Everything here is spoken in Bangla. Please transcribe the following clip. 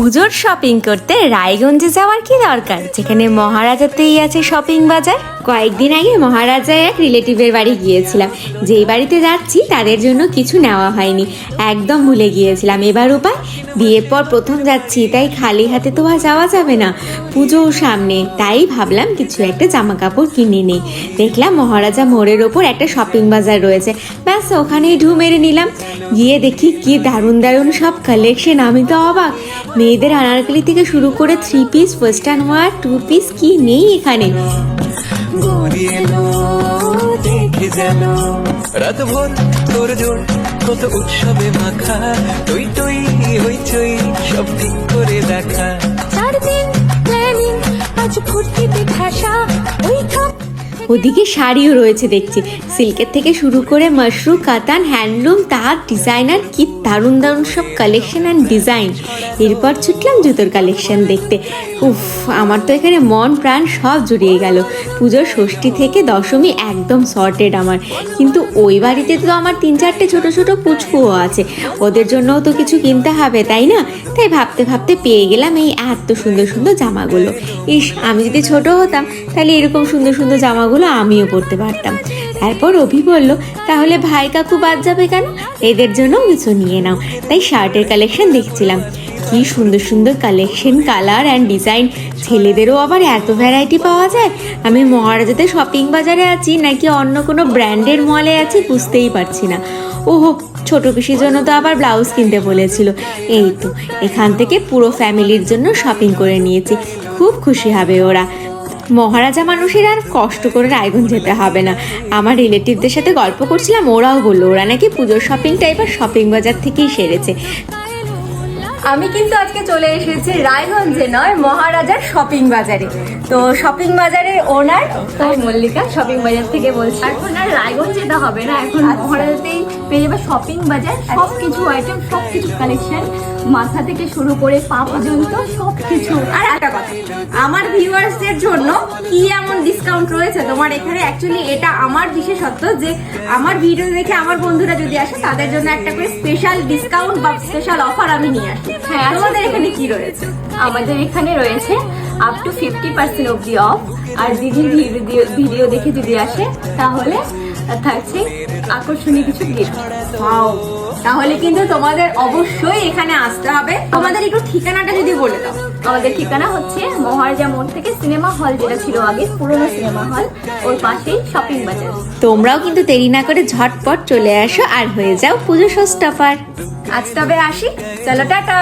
পুজোর শপিং করতে রায়গঞ্জে যাওয়ার কি দরকার, যেখানে মহারাজাতেই আছে শপিং বাজার। কয়েকদিন আগে মহারাজায় এক রিলেটিভের বাড়ি গিয়েছিলাম। যেই বাড়িতে যাচ্ছি তাদের জন্য কিছু নেওয়া হয়নি, একদম ভুলে গিয়েছিলাম। এবার উপায়, বিয়ের পর প্রথম যাচ্ছি, তাই খালি হাতে তো আর যাওয়া যাবে না, পুজো সামনে। তাই ভাবলাম কিছু একটা জামা কাপড় কিনে নেই। দেখলাম মহারাজা মোড়ের ওপর একটা শপিং বাজার রয়েছে, ব্যাস ওখানেই ঢু মেরে নিলাম। গিয়ে দেখি কি দারুণ দারুণ সব কালেকশন, আমি তো অবাক। মেয়েদের আনারকলি থেকে শুরু করে 3 পিস, ওয়েস্টার্ন ওয়্যার, 2 পিস, কি নেই এখানে। রাতভর তোর জোর কত উৎসবে মাখা, টই টই হইচই সব ঠিক করে দেখা। 4 দিন প্ল্যানিং আজ ফুর্তিতে ভাষা ওই ঠক। ওদিকে শাড়িও রয়েছে দেখছি, সিল্কের থেকে শুরু করে মাশরু, কাতান, হ্যান্ডলুম, তার ডিজাইনার, কি দারুণ দারুণ সব কালেকশন অ্যান্ড ডিজাইন। এরপর ছুটলাম জুতোর কালেকশন দেখতে। উফ, আমার তো এখানে মন প্রাণ সব জুড়িয়ে গেল। পুজোর ষষ্ঠী থেকে দশমী একদম সর্টেড আমার। কিন্তু ওই বাড়িতে তো আমার 3-4টে ছোট ছোট পুচকুও আছে, ওদের জন্যও তো কিছু কিনতে হবে, তাই না? তাই ভাবতে ভাবতে পেয়ে গেলাম এই এত সুন্দর সুন্দর জামাগুলো। ইস, আমি যদি ছোট হতাম তাহলে এরকম সুন্দর সুন্দর জামাগুলো আমিও পরতে পারতাম। তারপর অভি বলল, তাহলে ভাই কাকু বাদ যাবে কেন, এদের জন্য কিছু নিয়ে নাও। তাই শার্টের কালেকশন দেখছিলাম, কি সুন্দর সুন্দর কালেকশন, কালার অ্যান্ড ডিজাইন। ছেলেদেরও আবার এত ভ্যারাইটি পাওয়া যায়। আমি মহারাজাতে শপিং বাজারে আছি নাকি অন্য কোনো ব্র্যান্ডের মলে আছি বুঝতেই পারছি না। ওহো, ছোট পিসির জন্য তো আবার ব্লাউজ কিনতে বলেছিল। এই তো, এখান থেকে পুরো ফ্যামিলির জন্য শপিং করে নিয়েছি, খুব খুশি হবে ওরা। মহারাজা মানুষের আর কষ্ট করে রায়গঞ্জ যেতে হবে না। আমার রিলেটিভদের সাথে গল্প করছিলাম, ওরাও বললো ওরা নাকি পুজোর শপিংটা এবার শপিং বাজার থেকেই সেরেছে। আমি কিন্তু আজকে চলে এসেছি রায়গঞ্জে নয়, মহারাজার শপিং বাজারে। তো শপিং বাজারের ওনার তো মল্লিকা শপিং বাজার থেকে বলছি। এখন আর রায়গঞ্জ যেতে হবে না, এখন মহারাজাতেই পেয়ে যাবে শপিং বাজার। সব কিছু আইটেম, সব কিছু কালেকশন, মাথা থেকে শুরু করে পা পর্যন্ত সব কিছু। আর একটা কথা, আমার ভিউয়ার্সদের জন্য কি এমন ডিসকাউন্ট রয়েছে তোমার এখানে? অ্যাকচুয়ালি এটা আমার বিশেষত্ব যে আমার ভিডিও দেখে আমার বন্ধুরা যদি আসে তাদের জন্য একটা করে স্পেশাল ডিসকাউন্ট বা স্পেশাল অফার আমি নিয়ে আসি। হ্যাঁ, তোমাদের এখানে কি রয়েছে? আমাদের এখানে রয়েছে আপ টু 50% অবধি অফ। আর দিদির ভিডিও দেখে যদি আসে তাহলে থাকছে আকর্ষণীয় কিছু গিফট। তাহলে কিন্তু তোমাদের অবশ্যই এখানে আসতে হবে। তোমাদের একটু ঠিকানাটা যদি বলে দাও। আমাদের ঠিকানা হচ্ছে মহারাজা মোড় থেকে সিনেমা হল যেটা ছিল আগে, পুরোনো সিনেমা হল, ওর পাশেই শপিং বাজার। তোমরাও কিন্তু দেরি না করে ঝটপট চলে আসো আর হয়ে যাও পুজো শোস্টপার। আজ তবে আসি, চলো টাটা।